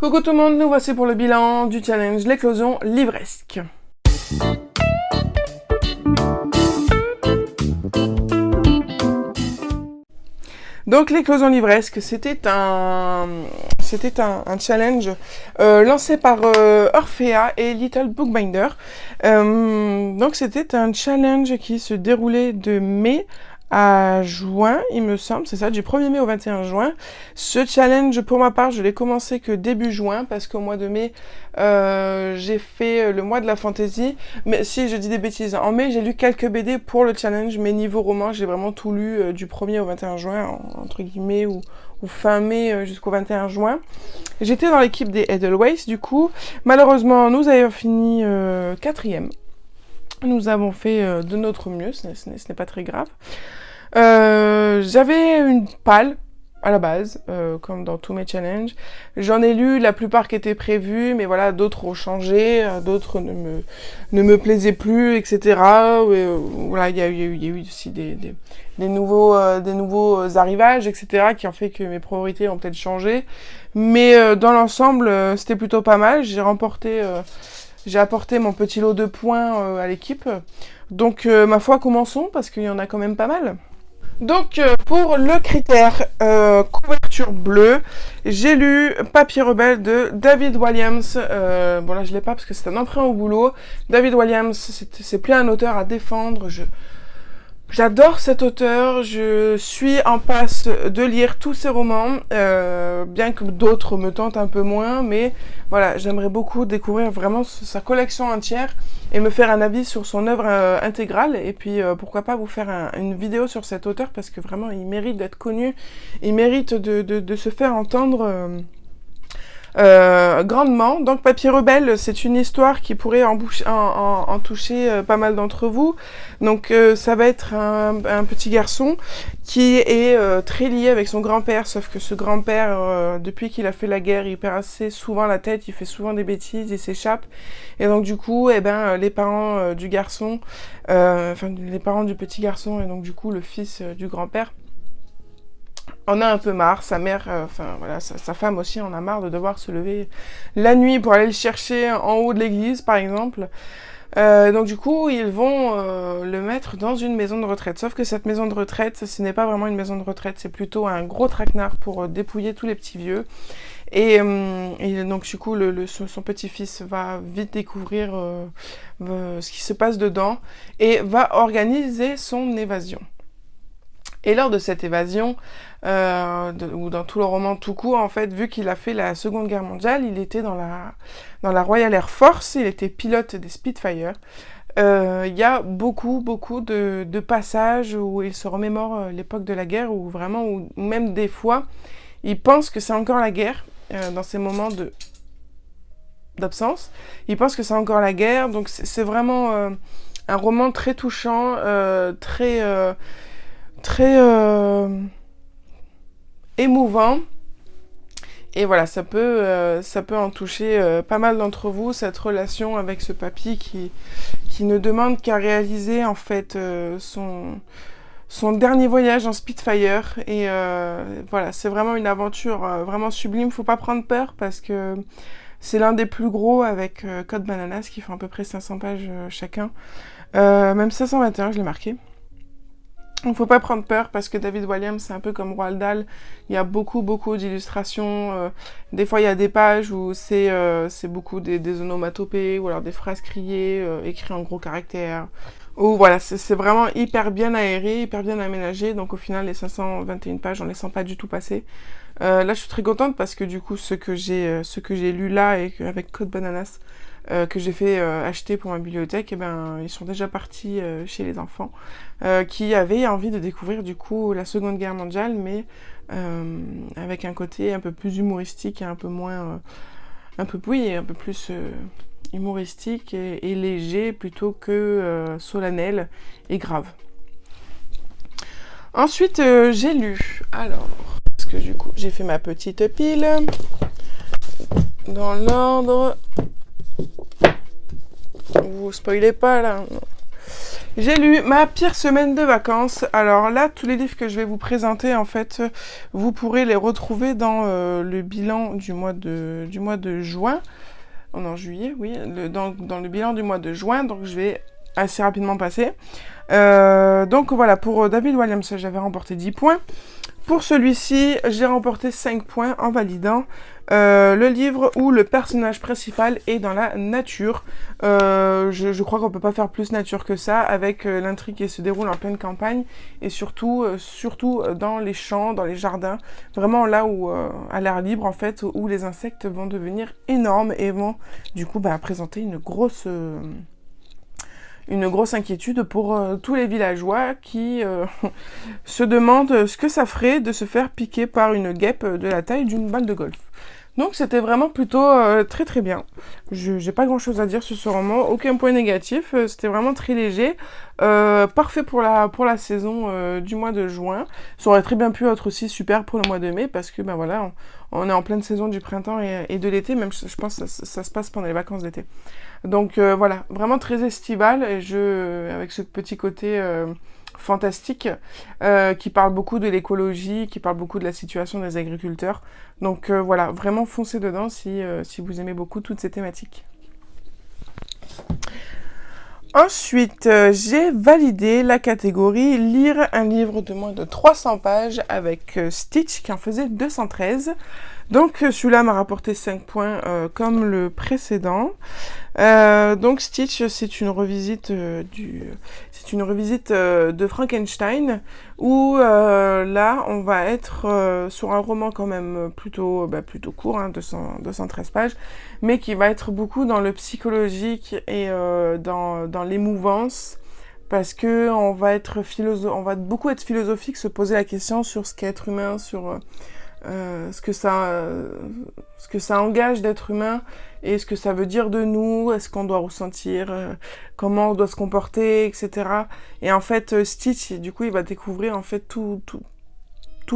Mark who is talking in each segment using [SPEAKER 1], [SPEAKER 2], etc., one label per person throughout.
[SPEAKER 1] Coucou tout le monde, nous voici pour le bilan du challenge l'éclosion livresque. Donc l'éclosion livresque, c'était un challenge lancé par Orphea et Little Bookbinder. Donc c'était un challenge qui se déroulait de mai à juin, il me semble, c'est ça, du 1er mai au 21 juin. Ce challenge, pour ma part, je l'ai commencé que début juin, parce qu'au mois de mai, j'ai fait le mois de la fantaisie. Mais si, je dis des bêtises, en mai, j'ai lu quelques BD pour le challenge, mais niveau roman, j'ai vraiment tout lu du 1er au 21 juin, entre guillemets, ou fin mai jusqu'au 21 juin. J'étais dans l'équipe des Edelweiss, du coup. Malheureusement, nous avons fini 4e. Nous avons fait de notre mieux, ce n'est pas très grave. J'avais une palle à la base, comme dans tous mes challenges. J'en ai lu la plupart qui étaient prévus, mais voilà, d'autres ont changé, d'autres ne me plaisaient plus, etc. Voilà, il y a eu aussi des nouveaux arrivages, etc., qui ont fait que mes priorités ont peut-être changé. Mais dans l'ensemble, c'était plutôt pas mal. J'ai apporté mon petit lot de points à l'équipe. Donc, ma foi, commençons, parce qu'il y en a quand même pas mal. Donc, pour le critère couverture bleue, j'ai lu Papier Rebelle de David Walliams. Bon, là, je l'ai pas parce que c'est un emprunt au boulot. David Walliams, c'est plus un auteur à défendre. J'adore cet auteur, je suis en passe de lire tous ses romans, bien que d'autres me tentent un peu moins, mais voilà, j'aimerais beaucoup découvrir vraiment sa collection entière et me faire un avis sur son œuvre intégrale, et puis pourquoi pas vous faire une vidéo sur cet auteur, parce que vraiment il mérite d'être connu, il mérite de se faire entendre grandement. Donc Papier Rebelle, c'est une histoire qui pourrait en toucher pas mal d'entre vous. Donc ça va être un petit garçon qui est très lié avec son grand-père, sauf que ce grand-père, depuis qu'il a fait la guerre, il perd assez souvent la tête, il fait souvent des bêtises, il s'échappe. Et donc du coup, les parents du garçon, les parents du petit garçon, et donc du coup le fils du grand-père, en a un peu marre, sa mère, sa femme aussi en a marre de devoir se lever la nuit pour aller le chercher en haut de l'église, par exemple. Donc du coup, ils vont le mettre dans une maison de retraite. Sauf que cette maison de retraite, ce n'est pas vraiment une maison de retraite, c'est plutôt un gros traquenard pour dépouiller tous les petits vieux. Et donc du coup, son petit-fils va vite découvrir ce qui se passe dedans et va organiser son évasion. Et lors de cette évasion, ou dans tout le roman tout court, en fait, vu qu'il a fait la Seconde Guerre mondiale, il était dans la Royal Air Force, il était pilote des Spitfire. Il y a beaucoup de passages où il se remémore l'époque de la guerre, ou même des fois, il pense que c'est encore la guerre, dans ces moments d'absence. Il pense que c'est encore la guerre, donc c'est vraiment un roman très touchant, très émouvant, et voilà, ça peut en toucher pas mal d'entre vous, cette relation avec ce papy qui ne demande qu'à réaliser en fait son dernier voyage en Spitfire, et voilà, c'est vraiment une aventure vraiment sublime. Faut pas prendre peur parce que c'est l'un des plus gros, avec Code Bananas qui fait à peu près 500 pages chacun, même 521, je l'ai marqué. Donc faut pas prendre peur, parce que David Walliams, c'est un peu comme Roald Dahl, il y a beaucoup d'illustrations, des fois il y a des pages où c'est beaucoup des onomatopées, ou alors des phrases criées, écrites en gros caractères, ou voilà, c'est vraiment hyper bien aéré, hyper bien aménagé, donc au final les 521 pages, on les sent pas du tout passer. Là je suis très contente, parce que du coup ce que j'ai lu là, et avec Code Bananas, que j'ai fait acheter pour ma bibliothèque, ils sont déjà partis chez les enfants qui avaient envie de découvrir du coup la Seconde Guerre mondiale, mais avec un côté un peu plus humoristique et un peu plus humoristique et léger, plutôt que solennel et grave. Ensuite j'ai lu, alors, parce que du coup j'ai fait ma petite pile dans l'ordre. Vous spoilez pas là. J'ai lu ma pire semaine de vacances. Alors là, tous les livres que je vais vous présenter, en fait, vous pourrez les retrouver dans le bilan du mois de juin. Oh non, juillet, oui. Dans le bilan du mois de juin, donc je vais assez rapidement passer. Donc voilà, pour David Walliams, j'avais remporté 10 points. Pour celui-ci, j'ai remporté 5 points en validant le livre où le personnage principal est dans la nature. Je crois qu'on peut pas faire plus nature que ça, avec l'intrigue qui se déroule en pleine campagne et surtout dans les champs, dans les jardins, vraiment là où à l'air libre en fait, où les insectes vont devenir énormes et vont du coup présenter une grosse inquiétude pour tous les villageois qui se demandent ce que ça ferait de se faire piquer par une guêpe de la taille d'une balle de golf. Donc c'était vraiment plutôt très très bien. J'ai pas grand chose à dire sur ce roman, aucun point négatif, c'était vraiment très léger, parfait pour la saison du mois de juin. Ça aurait très bien pu être aussi super pour le mois de mai parce que voilà, on est en pleine saison du printemps et de l'été, même je pense que ça se passe pendant les vacances d'été. Donc voilà, vraiment très estival et avec ce petit côté fantastique qui parle beaucoup de l'écologie, qui parle beaucoup de la situation des agriculteurs. Donc voilà, vraiment foncez dedans si vous aimez beaucoup toutes ces thématiques. Ensuite, j'ai validé la catégorie lire un livre de moins de 300 pages avec Stitch qui en faisait 213. Donc celui-là m'a rapporté 5 points comme le précédent. Donc Stitch, c'est une revisite de Frankenstein où là on va être sur un roman quand même plutôt court, 213 pages, mais qui va être beaucoup dans le psychologique et dans l'émouvance. Parce que on va beaucoup être philosophique, se poser la question sur ce qu'est être humain, sur ce que ça engage d'être humain et ce que ça veut dire de nous, est-ce qu'on doit ressentir, comment on doit se comporter, etc. Et en fait, Stitch, du coup, il va découvrir en fait tout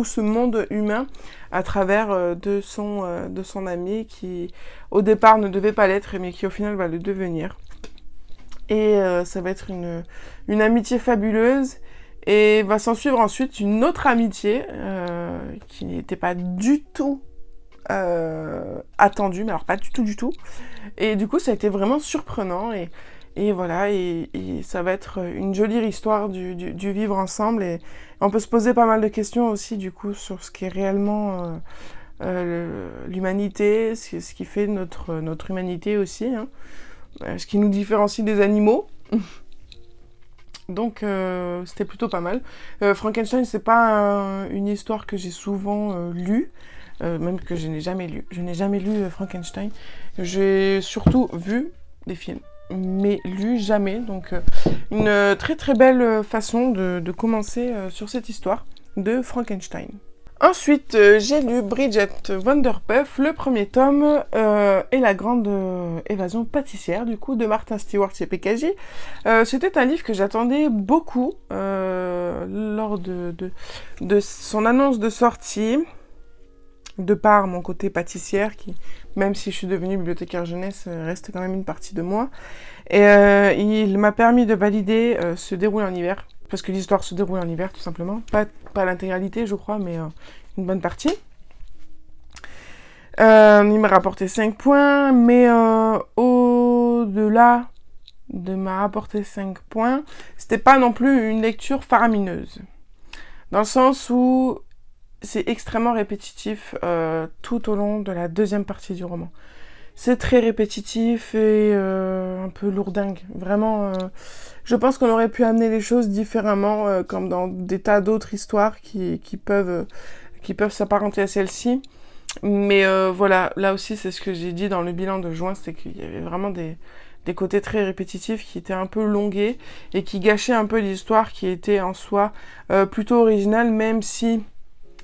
[SPEAKER 1] ce monde humain à travers de son ami qui, au départ, ne devait pas l'être, mais qui, au final, va le devenir. Et ça va être une amitié fabuleuse. Et va s'en suivre ensuite une autre amitié qui n'était pas du tout attendue, mais alors pas du tout. Et du coup, ça a été vraiment surprenant. Et voilà, et ça va être une jolie histoire du vivre ensemble. Et on peut se poser pas mal de questions aussi, du coup, sur ce qui est réellement l'humanité, ce qui fait notre humanité aussi, ce qui nous différencie des animaux. Donc c'était plutôt pas mal. Frankenstein, c'est pas une histoire que j'ai souvent lue, même que je n'ai jamais lu. Je n'ai jamais lu Frankenstein. J'ai surtout vu des films, mais lu jamais. Donc une très très belle façon de commencer sur cette histoire de Frankenstein. Ensuite, j'ai lu Bridget Vanderpuff, le premier tome, et la grande évasion pâtissière, du coup, de Martha Stewart chez PKJ. C'était un livre que j'attendais beaucoup lors de son annonce de sortie, de par mon côté pâtissière, qui, même si je suis devenue bibliothécaire jeunesse, reste quand même une partie de moi. Et il m'a permis de valider se dérouler en hiver. Parce que l'histoire se déroule en hiver, tout simplement. Pas l'intégralité, je crois, mais une bonne partie. Il m'a rapporté 5 points, mais au-delà de m'a rapporté 5 points, c'était pas non plus une lecture faramineuse. Dans le sens où c'est extrêmement répétitif tout au long de la deuxième partie du roman. C'est très répétitif et un peu lourdingue. Vraiment, je pense qu'on aurait pu amener les choses différemment, comme dans des tas d'autres histoires qui peuvent s'apparenter à celle-ci. Mais voilà, là aussi, c'est ce que j'ai dit dans le bilan de juin, c'est qu'il y avait vraiment des côtés très répétitifs qui étaient un peu longués et qui gâchaient un peu l'histoire qui était en soi plutôt originale, même si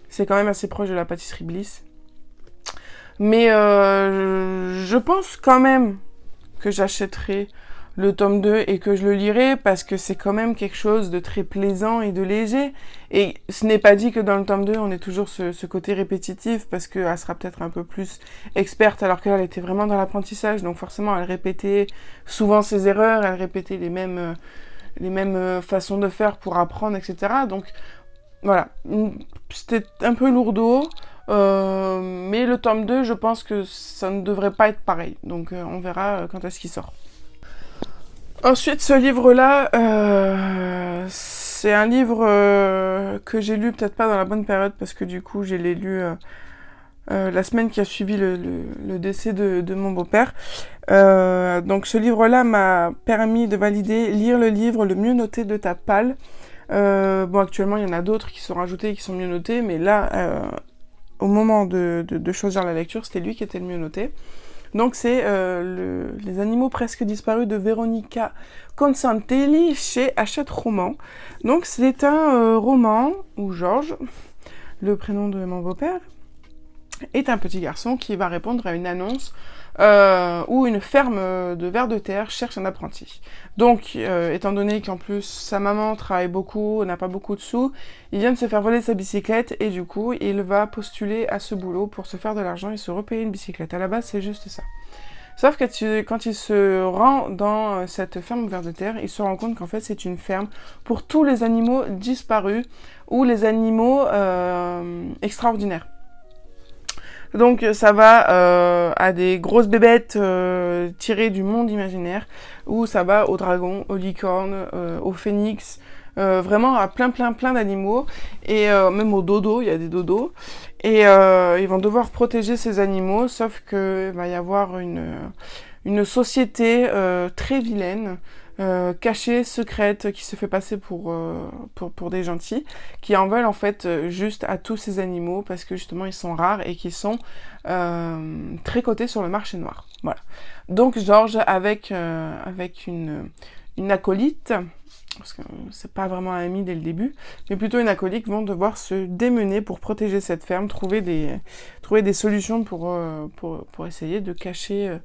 [SPEAKER 1] c'est quand même assez proche de la pâtisserie Bliss. Mais je pense quand même que j'achèterai le tome 2 et que je le lirai parce que c'est quand même quelque chose de très plaisant et de léger. Et ce n'est pas dit que dans le tome 2, on ait toujours ce côté répétitif parce qu'elle sera peut-être un peu plus experte alors qu'elle était vraiment dans l'apprentissage. Donc forcément, elle répétait souvent ses erreurs, elle répétait les mêmes les mêmes façons de faire pour apprendre, etc. Donc voilà, c'était un peu lourdeau, mais le tome 2, je pense que ça ne devrait pas être pareil. Donc on verra quand est-ce qu'il sort. Ensuite, ce livre-là, c'est un livre que j'ai lu peut-être pas dans la bonne période, parce que du coup, je l'ai lu la semaine qui a suivi le décès de mon beau-père. Donc ce livre-là m'a permis de valider lire le livre le mieux noté de ta palle. Bon, actuellement, il y en a d'autres qui sont rajoutés et qui sont mieux notés, mais là, au moment de choisir la lecture, c'était lui qui était le mieux noté. Donc c'est Les animaux presque disparus de Veronica Consantelli chez Hachette Roman. Donc c'est un roman où Georges, le prénom de mon beau-père, est un petit garçon qui va répondre à une annonce où une ferme de vers de terre cherche un apprenti. Donc, étant donné qu'en plus sa maman travaille beaucoup, n'a pas beaucoup de sous, il vient de se faire voler sa bicyclette et du coup, il va postuler à ce boulot pour se faire de l'argent et se repayer une bicyclette. À la base, c'est juste ça. Sauf que quand il se rend dans cette ferme vers de terre, il se rend compte qu'en fait, c'est une ferme pour tous les animaux disparus ou les animaux extraordinaires. Donc ça va à des grosses bébêtes tirées du monde imaginaire, ou ça va aux dragons, aux licornes, aux phénix, vraiment à plein d'animaux, et même aux dodos, il y a des dodos, et ils vont devoir protéger ces animaux, sauf qu'il va y avoir une société très vilaine, cachée, secrète, qui se fait passer pour des gentils, qui en veulent en fait juste à tous ces animaux parce que justement ils sont rares et qui sont très cotés sur le marché noir. Voilà. Donc Georges avec une acolyte, parce que c'est pas vraiment un ami dès le début, mais plutôt une acolyte, vont devoir se démener pour protéger cette ferme, trouver des solutions pour essayer de cacher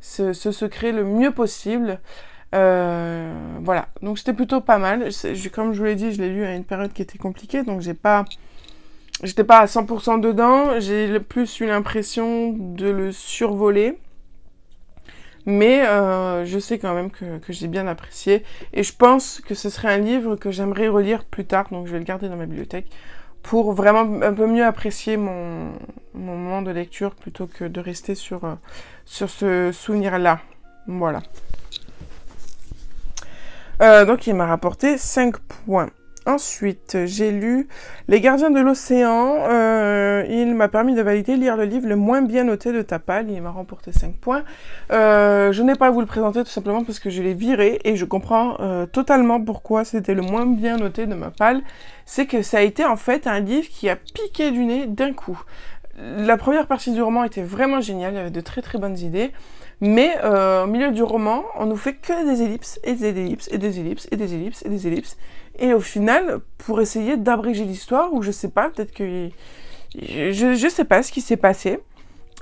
[SPEAKER 1] ce secret le mieux possible. Voilà, donc c'était plutôt pas mal. Comme je vous l'ai dit, je l'ai lu à une période qui était compliquée, donc j'étais pas à 100% dedans, j'ai plus eu l'impression de le survoler, mais je sais quand même que j'ai bien apprécié, et je pense que ce serait un livre que j'aimerais relire plus tard, donc je vais le garder dans ma bibliothèque, pour vraiment un peu mieux apprécier mon moment de lecture, plutôt que de rester sur ce souvenir-là. Voilà. Donc il m'a rapporté 5 points. Ensuite, j'ai lu Les Gardiens de l'Océan. Il m'a permis de valider lire le livre le moins bien noté de ta palle. Il m'a remporté 5 points. Je n'ai pas à vous le présenter tout simplement parce que je l'ai viré et je comprends totalement pourquoi c'était le moins bien noté de ma palle. C'est que ça a été en fait un livre qui a piqué du nez d'un coup. La première partie du roman était vraiment géniale, il y avait de très très bonnes idées. Mais au milieu du roman, on nous fait que des ellipses, et des ellipses, et des ellipses, et des ellipses, et des ellipses. Et au final, pour essayer d'abréger l'histoire, ou je sais pas, peut-être que... Je sais pas ce qui s'est passé,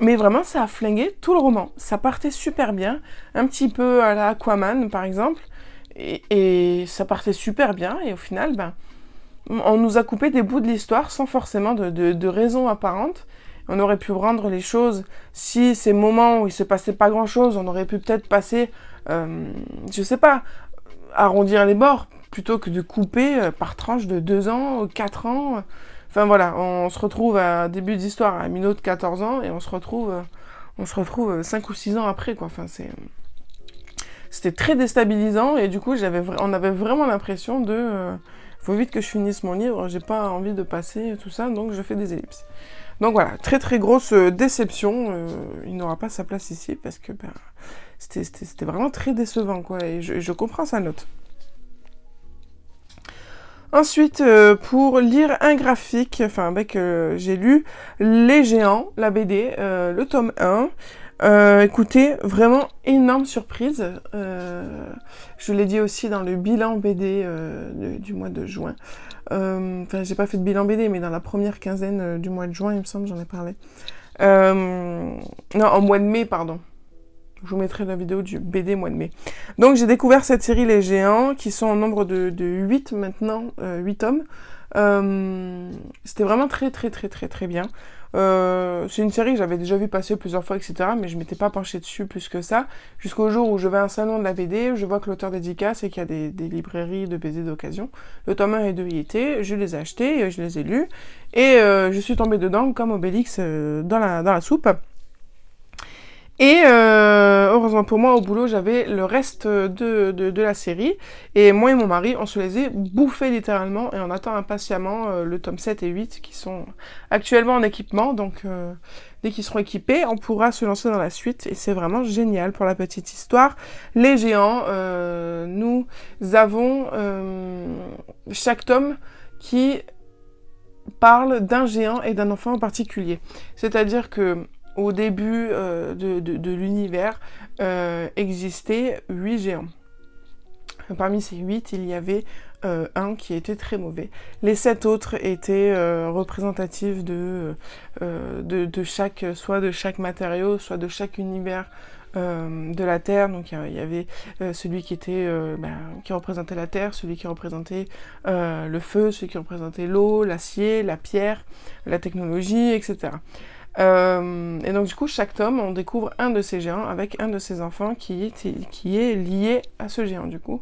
[SPEAKER 1] mais vraiment, ça a flingué tout le roman. Ça partait super bien, un petit peu à la Aquaman, par exemple, et ça partait super bien, et au final, on nous a coupé des bouts de l'histoire sans forcément de raison apparente. On aurait pu rendre les choses, si ces moments où il se passait pas grand-chose, on aurait pu peut-être passer, je sais pas, arrondir les bords, plutôt que de couper par tranche de 2 ans, 4 ans. Enfin voilà, on se retrouve à début d'histoire, à minot de 14 ans, et on se retrouve 5 ou 6 ans après, quoi. Enfin, c'était très déstabilisant, et du coup, on avait vraiment l'impression faut vite que je finisse mon livre, j'ai pas envie de passer tout ça, donc je fais des ellipses. Donc voilà, très très grosse déception, il n'aura pas sa place ici parce que c'était vraiment très décevant, quoi, et je comprends sa note. Ensuite, pour lire un graphique, j'ai lu Les Géants, la BD, le tome 1. Écoutez, vraiment énorme surprise. Je l'ai dit aussi dans le bilan BD du mois de juin. J'ai pas fait de bilan BD, mais dans la première quinzaine du mois de juin, il me semble, j'en ai parlé. Non, en mois de mai, pardon. Je vous mettrai la vidéo du BD mois de mai. Donc j'ai découvert cette série Les Géants, qui sont au nombre de 8 maintenant, 8 tomes. C'était vraiment très très très très très bien. C'est une série que j'avais déjà vu passer plusieurs fois, etc. Mais je m'étais pas penchée dessus plus que ça. Jusqu'au jour où je vais à un salon de la BD, je vois que l'auteur dédicace et qu'il y a des librairies de BD d'occasion. Le tome 1 et 2 y étaient, je les ai achetés, je les ai lus. Et je suis tombée dedans comme Obélix dans la soupe. Et heureusement pour moi, au boulot, j'avais le reste de la série. Et moi et mon mari, on se les a bouffés littéralement. Et on attend impatiemment le tome 7 et 8 qui sont actuellement en équipement. Donc dès qu'ils seront équipés, on pourra se lancer dans la suite. Et c'est vraiment génial pour la petite histoire. Les géants, nous avons chaque tome qui parle d'un géant et d'un enfant en particulier. C'est-à-dire que au début de l'univers, existaient 8 géants. Parmi ces 8, il y avait un qui était très mauvais. Les 7 autres étaient représentatifs de chaque, soit de chaque matériau, soit de chaque univers de la Terre. Donc il y avait celui qui représentait la Terre, celui qui représentait le feu, celui qui représentait l'eau, l'acier, la pierre, la technologie, etc. Et donc du coup, chaque tome, on découvre un de ces géants avec un de ses enfants qui est lié à ce géant du coup.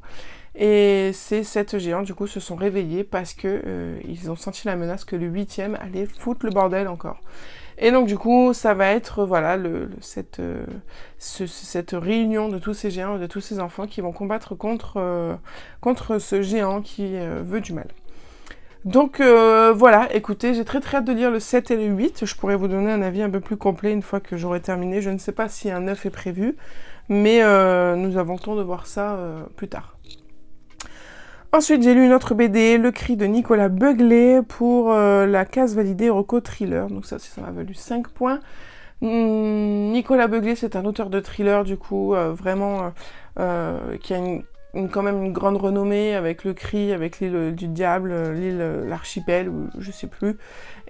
[SPEAKER 1] Et ces 7 géants du coup se sont réveillés parce que ils ont senti la menace que le 8e allait foutre le bordel encore. Et donc du coup, ça va être voilà cette réunion de tous ces géants et de tous ces enfants qui vont combattre contre ce géant qui veut du mal. Donc voilà, écoutez, j'ai très hâte de lire le 7 et le 8. Je pourrais vous donner un avis un peu plus complet une fois que j'aurai terminé. Je ne sais pas si un 9 est prévu, mais nous avons le temps de voir ça plus tard. Ensuite, j'ai lu une autre BD, Le Cri de Nicolas Beuglet, pour la case validée Rocco Thriller. Donc ça m'a valu 5 points. Nicolas Beuglet, c'est un auteur de thriller, du coup, vraiment, qui a quand même une grande renommée avec Le Cri, avec l'île du diable, l'archipel, je sais plus.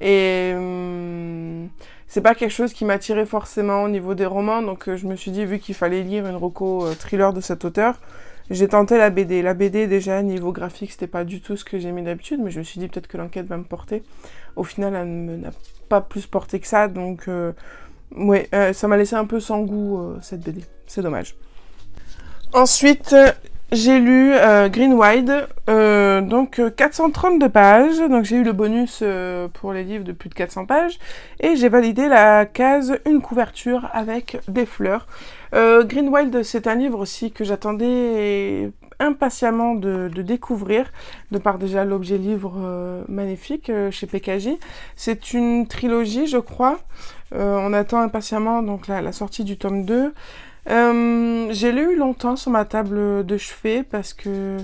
[SPEAKER 1] Et c'est pas quelque chose qui m'attirait forcément au niveau des romans, donc je me suis dit, vu qu'il fallait lire une Rocco thriller de cet auteur, j'ai tenté la BD. La BD, déjà, niveau graphique, c'était pas du tout ce que j'aimais d'habitude, mais je me suis dit peut-être que l'enquête va me porter. Au final, elle ne n'a pas plus porté que ça, donc ouais, ça m'a laissé un peu sans goût, cette BD. C'est dommage. Ensuite, j'ai lu Green Wild, donc 432 pages, donc j'ai eu le bonus pour les livres de plus de 400 pages, et j'ai validé la case une couverture avec des fleurs. Green Wild, c'est un livre aussi que j'attendais impatiemment de découvrir, de par déjà l'objet livre magnifique chez PKJ. C'est une trilogie, je crois. On attend impatiemment donc la sortie du tome 2. J'ai lu longtemps sur ma table de chevet parce que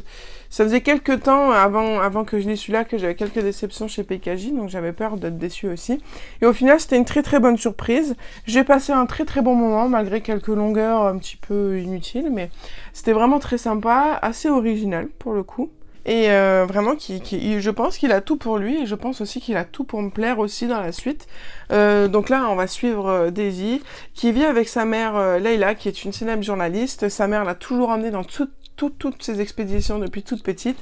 [SPEAKER 1] ça faisait quelques temps avant que je lise celui-là que j'avais quelques déceptions chez PKJ, donc j'avais peur d'être déçue aussi. Et au final, c'était une très très bonne surprise. J'ai passé un très très bon moment malgré quelques longueurs un petit peu inutiles, mais c'était vraiment très sympa, assez original pour le coup. Et vraiment, je pense qu'il a tout pour lui et je pense aussi qu'il a tout pour me plaire aussi dans la suite. Donc là, on va suivre Daisy, qui vit avec sa mère Leila, qui est une célèbre journaliste. Sa mère l'a toujours emmenée dans toutes ses expéditions depuis toute petite,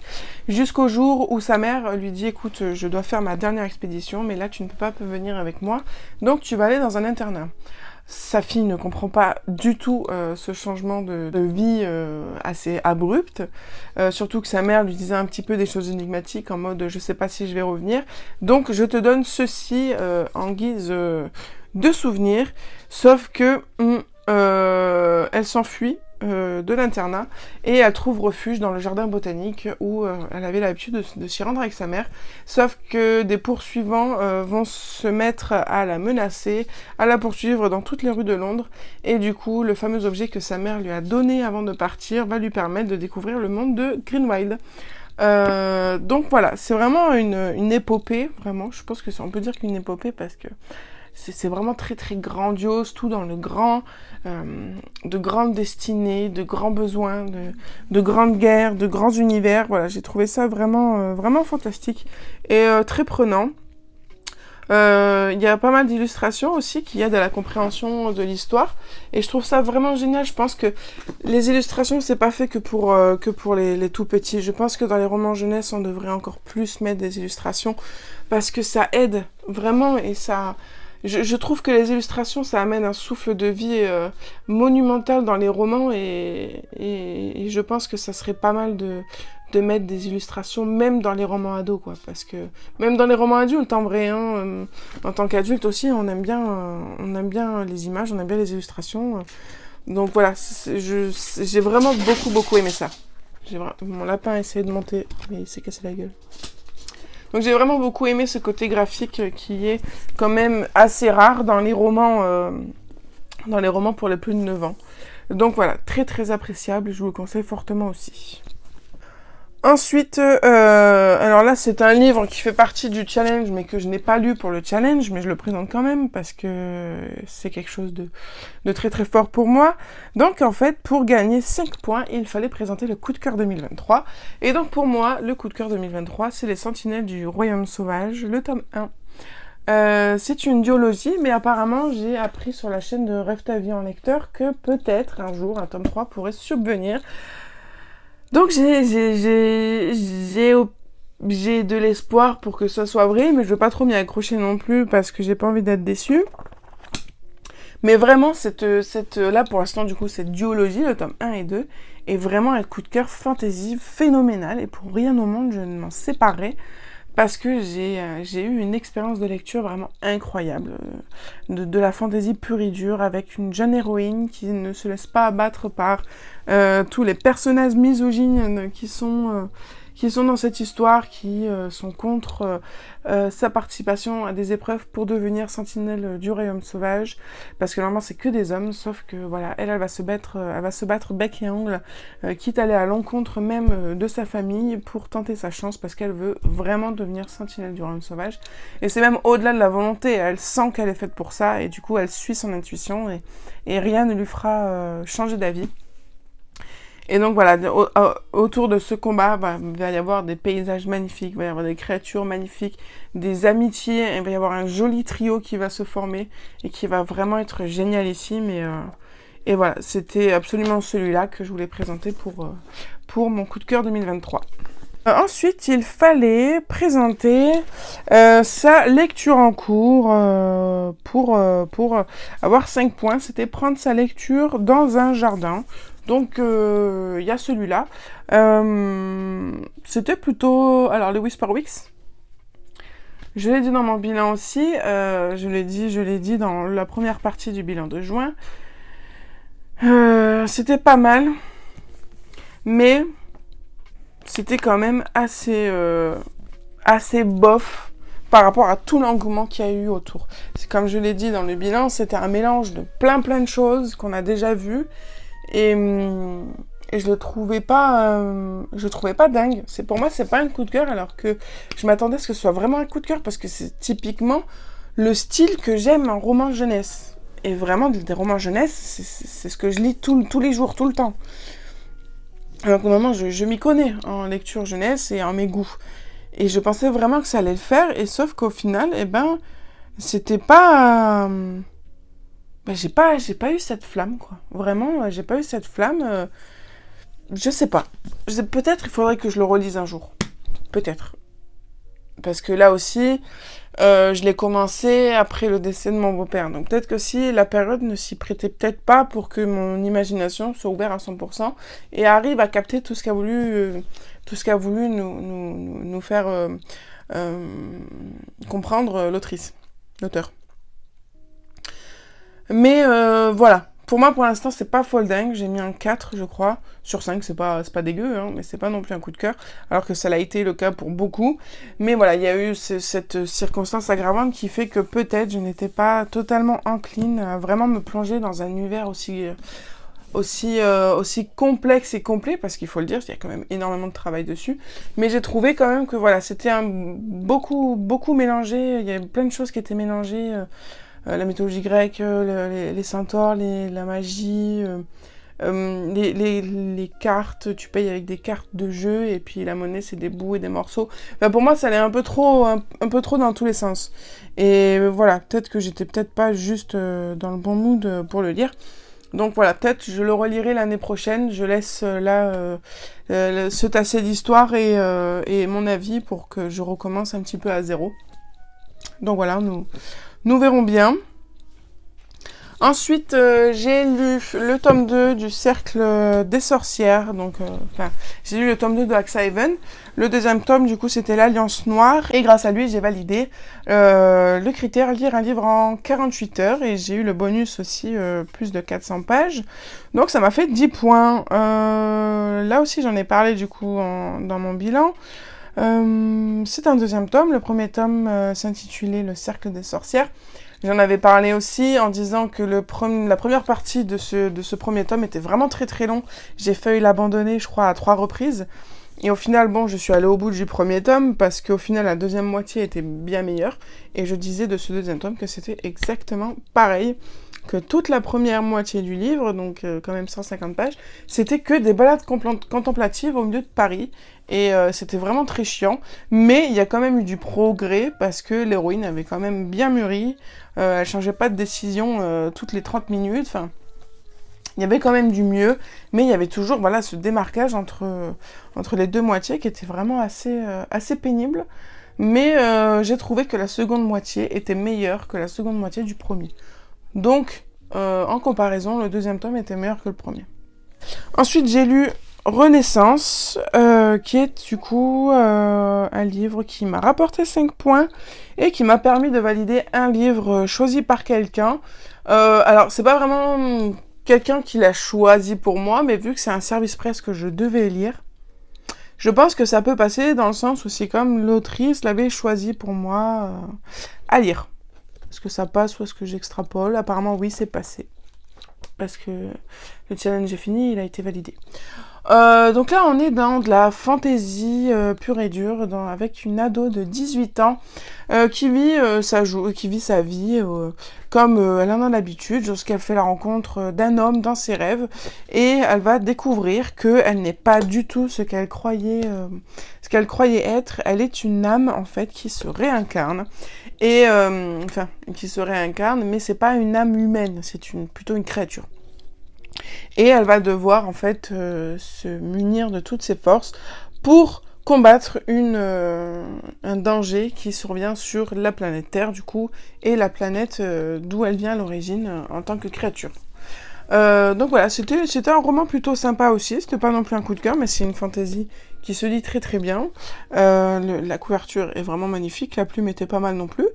[SPEAKER 1] jusqu'au jour où sa mère lui dit « Écoute, je dois faire ma dernière expédition, mais là, tu ne peux pas venir avec moi, donc tu vas aller dans un internat. » Sa fille ne comprend pas du tout ce changement de vie assez abrupt, surtout que sa mère lui disait un petit peu des choses énigmatiques en mode « je sais pas si je vais revenir, donc je te donne ceci en guise de souvenir », sauf que elle s'enfuit de l'internat et elle trouve refuge dans le jardin botanique où elle avait l'habitude de s'y rendre avec sa mère, sauf que des poursuivants vont se mettre à la menacer, à la poursuivre dans toutes les rues de Londres, et du coup le fameux objet que sa mère lui a donné avant de partir va lui permettre de découvrir le monde de Greenwild. Donc voilà, c'est vraiment une épopée, vraiment, je pense que on peut dire qu'une épopée parce que c'est vraiment très très grandiose, tout dans le grand, de grandes destinées, de grands besoins, de grandes guerres, de grands univers. Voilà, j'ai trouvé ça vraiment, vraiment fantastique et très prenant. Il y a pas mal d'illustrations aussi qui aident à la compréhension de l'histoire et je trouve ça vraiment génial. Je pense que les illustrations c'est pas fait que pour les tout petits. Je pense que dans les romans jeunesse on devrait encore plus mettre des illustrations parce que ça aide vraiment et ça je trouve que les illustrations, ça amène un souffle de vie monumental dans les romans et je pense que ça serait pas mal de mettre des illustrations même dans les romans ados, quoi, parce que même dans les romans adultes, en vrai, hein, en tant qu'adulte aussi, on aime bien les images, on aime bien les illustrations. Donc voilà, j'ai vraiment beaucoup aimé ça. Mon lapin a essayé de monter, mais il s'est cassé la gueule. Donc j'ai vraiment beaucoup aimé ce côté graphique qui est quand même assez rare dans les romans pour les plus de 9 ans. Donc voilà, très appréciable, je vous le conseille fortement aussi. Ensuite, alors là c'est un livre qui fait partie du challenge, mais que je n'ai pas lu pour le challenge, mais je le présente quand même parce que c'est quelque chose de très fort pour moi. Donc en fait, pour gagner 5 points, il fallait présenter le coup de cœur 2023. Et donc pour moi, le coup de cœur 2023, c'est Les Sentinelles du Royaume Sauvage, le tome 1. C'est une duologie, mais apparemment j'ai appris sur la chaîne de Rêve ta vie en lecteur que peut-être un jour un tome 3 pourrait subvenir. Donc j'ai de l'espoir pour que ça soit vrai, mais je veux pas trop m'y accrocher non plus parce que j'ai pas envie d'être déçue. Mais vraiment, là pour l'instant du coup, cette duologie, le tome 1 et 2, est vraiment un coup de cœur fantasy phénoménal et pour rien au monde je ne m'en séparerai. Parce que j'ai eu une expérience de lecture vraiment incroyable, de la fantaisie pure et dure, avec une jeune héroïne qui ne se laisse pas abattre par tous les personnages misogynes qui sont dans cette histoire, qui sont contre sa participation à des épreuves pour devenir sentinelle du royaume sauvage, parce que normalement c'est que des hommes, sauf que voilà, elle va se battre bec et ongle, quitte à aller à l'encontre même de sa famille pour tenter sa chance, parce qu'elle veut vraiment devenir sentinelle du royaume sauvage, et c'est même au-delà de la volonté, elle sent qu'elle est faite pour ça, et du coup elle suit son intuition, et rien ne lui fera changer d'avis. Et donc voilà, autour de ce combat, il va y avoir des paysages magnifiques, il va y avoir des créatures magnifiques, des amitiés, il va y avoir un joli trio qui va se former et qui va vraiment être génialissime. Et voilà, c'était absolument celui-là que je voulais présenter pour mon coup de cœur 2023. Ensuite, il fallait présenter sa lecture en cours pour avoir 5 points. C'était prendre sa lecture dans un jardin. Donc, il y a celui-là. C'était plutôt... Alors, Lewis Porwix. Je l'ai dit dans mon bilan aussi. Je l'ai dit dans la première partie du bilan de juin. C'était pas mal. Mais c'était quand même assez bof par rapport à tout l'engouement qu'il y a eu autour. C'est comme je l'ai dit dans le bilan, c'était un mélange de plein de choses qu'on a déjà vues. Et je le trouvais pas dingue. Pour moi, c'est pas un coup de cœur, alors que je m'attendais à ce que ce soit vraiment un coup de cœur, parce que c'est typiquement le style que j'aime en roman jeunesse. Et vraiment, des romans jeunesse, c'est ce que je lis tous les jours, tout le temps. Alors qu'au moment, je m'y connais en lecture jeunesse et en mes goûts. Et je pensais vraiment que ça allait le faire, et sauf qu'au final, c'était pas... j'ai pas eu cette flamme, quoi. Vraiment, j'ai pas eu cette flamme. Je sais pas. Peut-être il faudrait que je le relise un jour. Peut-être. Parce que là aussi, je l'ai commencé après le décès de mon beau-père. Donc peut-être que si la période ne s'y prêtait peut-être pas pour que mon imagination soit ouverte à 100% et arrive à capter tout ce qu'a voulu nous faire comprendre l'auteur. Mais voilà. Pour moi, pour l'instant, c'est pas folle dingue. J'ai mis un 4, je crois. Sur 5, c'est pas dégueu, hein, mais c'est pas non plus un coup de cœur. Alors que ça l'a été le cas pour beaucoup. Mais voilà, il y a eu cette circonstance aggravante qui fait que peut-être je n'étais pas totalement encline à vraiment me plonger dans un univers aussi complexe et complet, parce qu'il faut le dire, il y a quand même énormément de travail dessus. Mais j'ai trouvé quand même que voilà, c'était beaucoup mélangé. Il y avait plein de choses qui étaient mélangées. La mythologie grecque, les centaures, la magie, les cartes, tu payes avec des cartes de jeu, et puis la monnaie c'est des bouts et des morceaux. Pour moi ça allait un peu trop dans tous les sens. Et voilà, peut-être que j'étais peut-être pas juste dans le bon mood pour le lire. Donc voilà, peut-être je le relirai l'année prochaine, je laisse se tasser d'histoire et mon avis pour que je recommence un petit peu à zéro. Donc voilà, Nous verrons bien. Ensuite, j'ai lu le tome 2 du Cercle des Sorcières. Donc, j'ai lu le tome 2 de Axhaven. Le deuxième tome, du coup, c'était l'Alliance Noire. Et grâce à lui, j'ai validé le critère lire un livre en 48 heures. Et j'ai eu le bonus aussi, plus de 400 pages. Donc, ça m'a fait 10 points. Là aussi, j'en ai parlé, du coup, dans mon bilan. C'est un deuxième tome. Le premier tome s'intitulait Le Cercle des Sorcières. J'en avais parlé aussi en disant que la première partie de ce premier tome était vraiment très très long. J'ai failli l'abandonner, je crois, à 3 reprises. Et au final, bon, je suis allée au bout du premier tome parce qu'au final, la deuxième moitié était bien meilleure. Et je disais de ce deuxième tome que c'était exactement pareil que toute la première moitié du livre, donc quand même 150 pages, c'était que des balades contemplatives au milieu de Paris. Et c'était vraiment très chiant. Mais il y a quand même eu du progrès parce que l'héroïne avait quand même bien mûri. Elle changeait pas de décision toutes les 30 minutes. Enfin, il y avait quand même du mieux, mais il y avait toujours voilà, ce démarquage entre les deux moitiés qui était vraiment assez pénible. Mais j'ai trouvé que la seconde moitié était meilleure que la seconde moitié du premier. Donc, en comparaison, le deuxième tome était meilleur que le premier. Ensuite, j'ai lu Renaissance, qui est du coup un livre qui m'a rapporté 5 points et qui m'a permis de valider un livre choisi par quelqu'un. Alors, c'est pas vraiment quelqu'un qui l'a choisi pour moi, mais vu que c'est un service presse que je devais lire, je pense que ça peut passer dans le sens où c'est comme l'autrice l'avait choisi pour moi à lire. Est-ce que ça passe ou est-ce que j'extrapole? Apparemment, oui, c'est passé. Parce que le challenge est fini, il a été validé. Donc là, on est dans de la fantasy pure et dure, avec une ado de 18 ans qui vit sa vie comme elle en a l'habitude, jusqu'à fait la rencontre d'un homme dans ses rêves, et elle va découvrir qu'elle n'est pas du tout ce qu'elle croyait être. Elle est une âme, en fait, qui se réincarne. Et, qui se réincarne, mais c'est pas une âme humaine, c'est plutôt une créature. Et elle va devoir, en fait, se munir de toutes ses forces pour combattre un danger qui survient sur la planète Terre, du coup, et la planète d'où elle vient à l'origine en tant que créature. Donc voilà, c'était un roman plutôt sympa aussi, c'était pas non plus un coup de cœur, mais c'est une fantasy qui se lit très très bien. La couverture est vraiment magnifique, la plume était pas mal non plus.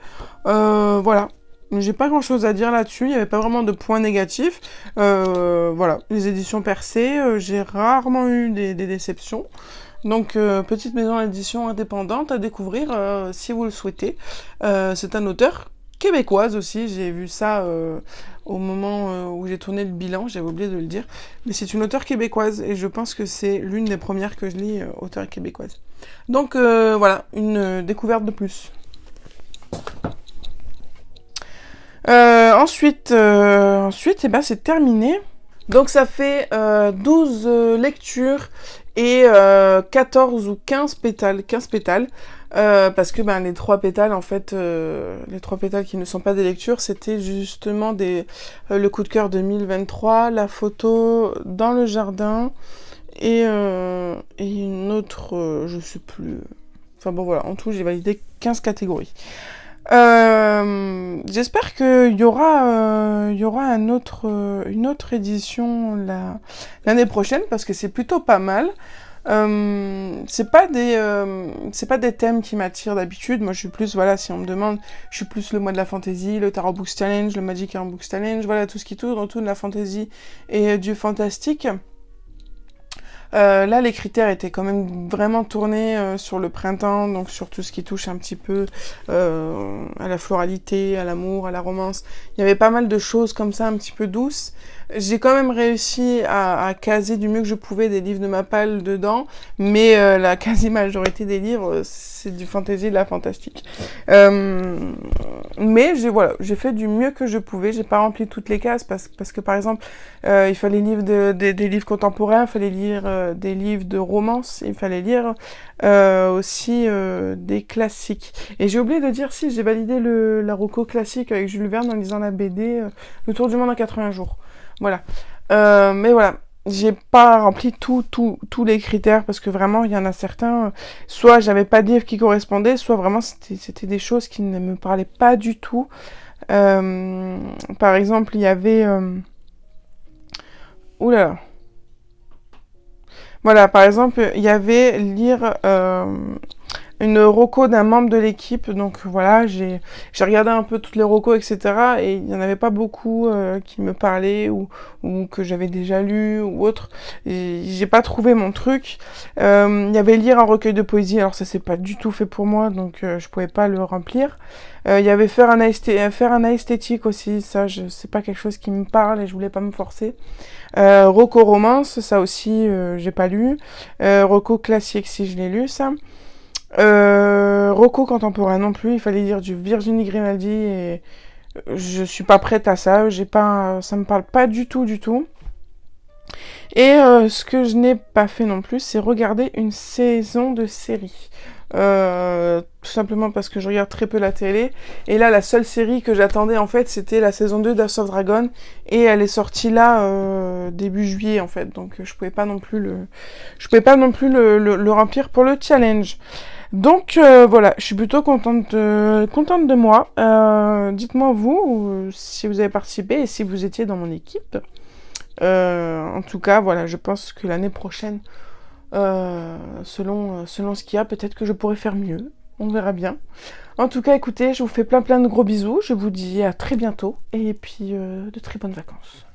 [SPEAKER 1] Voilà, j'ai pas grand chose à dire là-dessus, il n'y avait pas vraiment de points négatifs. Voilà, les éditions Percé, j'ai rarement eu des déceptions. Donc, petite maison d'édition indépendante à découvrir si vous le souhaitez. C'est un auteur québécoise aussi, j'ai vu ça au moment où j'ai tourné le bilan, j'avais oublié de le dire, mais c'est une auteure québécoise et je pense que c'est l'une des premières que je lis auteure québécoise. Donc voilà, une découverte de plus. Ensuite eh ben, c'est terminé. Donc ça fait 12 lectures et 14 ou 15 pétales. Parce que les 3 pétales, en fait, les 3 pétales qui ne sont pas des lectures, c'était justement le coup de cœur 2023, la photo dans le jardin et une autre, je sais plus. Enfin bon voilà, en tout j'ai validé 15 catégories. J'espère qu'il y aura une autre édition l'année prochaine parce que c'est plutôt pas mal. C'est pas des thèmes qui m'attirent d'habitude. Moi je suis plus, voilà, si on me demande, je suis plus le mois de la fantasy, le Tarot Books Challenge, le Magic Arm Books Challenge, voilà, tout ce qui tourne autour de la fantasy et du fantastique. Là, les critères étaient quand même vraiment tournés sur le printemps, donc sur tout ce qui touche un petit peu à la floralité, à l'amour, à la romance. Il y avait pas mal de choses comme ça, un petit peu douces. J'ai quand même réussi à caser du mieux que je pouvais des livres de ma palle dedans, mais la quasi-majorité des livres, c'est du fantasy et de la fantastique. Mais j'ai fait du mieux que je pouvais. J'ai pas rempli toutes les cases parce que par exemple, il fallait lire des livres contemporains, il fallait lire des livres de romance, il fallait lire aussi des classiques. Et j'ai oublié de dire si j'ai validé la reco classique avec Jules Verne en lisant la BD Le Tour du monde en 80 jours. Voilà. Mais voilà. J'ai pas rempli tous les critères parce que vraiment il y en a certains, soit j'avais pas de livre qui correspondait, soit vraiment c'était des choses qui ne me parlaient pas du tout. Par exemple, il y avait... Ouh là là. Voilà, par exemple, il y avait lire une reco d'un membre de l'équipe. Donc voilà, j'ai regardé un peu toutes les recos, etc. Et il n'y en avait pas beaucoup qui me parlaient ou que j'avais déjà lu ou autre. Et j'ai pas trouvé mon truc. Il y avait lire un recueil de poésie. Alors ça, c'est pas du tout fait pour moi, donc je pouvais pas le remplir. Il y avait faire un esthétique aussi. Ça, c'est pas quelque chose qui me parle et je voulais pas me forcer. Reco romance, ça aussi, j'ai pas lu. Reco classique, si je l'ai lu, ça. Rocco contemporain non plus, il fallait lire du Virginie Grimaldi et je suis pas prête à ça, ça me parle pas du tout du tout. Et ce que je n'ai pas fait non plus, c'est regarder une saison de série. Tout simplement parce que je regarde très peu la télé. Et là, la seule série que j'attendais, en fait, c'était la saison 2 d'House of Dragon. Et elle est sortie là, début juillet, en fait. Donc, je pouvais pas non plus le remplir pour le challenge. Donc, voilà, je suis plutôt contente de moi. Dites-moi vous, si vous avez participé et si vous étiez dans mon équipe. En tout cas, voilà, je pense que l'année prochaine, selon ce qu'il y a, peut-être que je pourrais faire mieux. On verra bien. En tout cas, écoutez, je vous fais plein de gros bisous. Je vous dis à très bientôt et puis de très bonnes vacances.